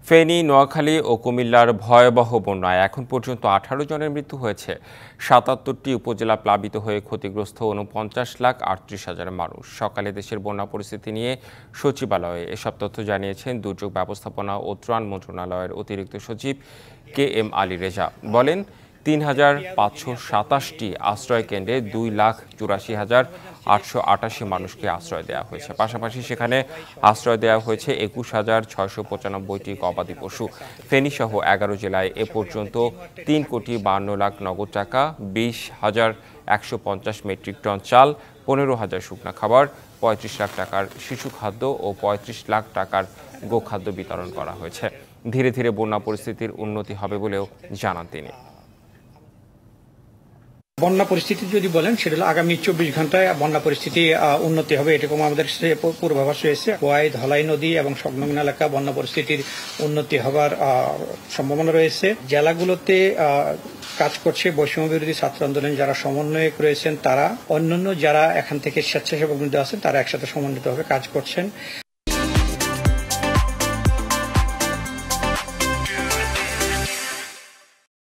ফেনী, নোয়াখালী ও কুমিল্লার ভয়াবহ বন্যায় এখন পর্যন্ত ১৮ জনের মৃত্যু হয়েছে। ৭৭টি উপজেলা প্লাবিত হয়ে ক্ষতিগ্রস্ত ৪৯,৩৮,০০০ মানুষ। সকালে দেশের বন্যা পরিস্থিতি নিয়ে সচিবালয়ে এসব তথ্য জানিয়েছেন দুর্যোগ ব্যবস্থাপনা ও ত্রাণ মন্ত্রণালয়ের অতিরিক্ত সচিব KM আলী রেজা। বলেন, ৩,৫২৭টি আশ্রয় কেন্দ্রে ২,৮৪,৮৮৮ মানুষকে আশ্রয় দেওয়া হয়েছে। পাশাপাশি সেখানে আশ্রয় দেওয়া হয়েছে ২১,৬৯৫টি গবাদি পশু। ফেনীসহ ১১ জেলায় এ পর্যন্ত ৩,৫২,০০,০০০ নগদ টাকা, ২০,১৫০ মেট্রিক টন চাল, ১৫,০০০ শুকনা খাবার, ৩৫ লাখ টাকার শিশু খাদ্য ও ৩৫ লাখ টাকার গোখাদ্য বিতরণ করা হয়েছে। ধীরে ধীরে বন্যা পরিস্থিতির উন্নতি হবে বলেও জানান তিনি। বন্যা পরিস্থিতি যদি বলেন, সেটা হলো আগামী ২৪ ঘন্টায় বন্যা পরিস্থিতি উন্নতি হবে, এরকম আমাদের পূর্বাভাস রয়েছে। খোয়াই, ধলাই নদী এবং সংলগ্ন এলাকা বন্যা পরিস্থিতির উন্নতি হবার সম্ভাবনা রয়েছে। জেলাগুলোতে কাজ করছে বৈষম্য বিরোধী ছাত্র আন্দোলন যারা সমন্বয়ক রয়েছেন, তারা অন্যান্য যারা এখান থেকে স্বেচ্ছাসেবক বৃন্দ আছেন, তারা একসাথে সমন্বিতভাবে কাজ করছেন।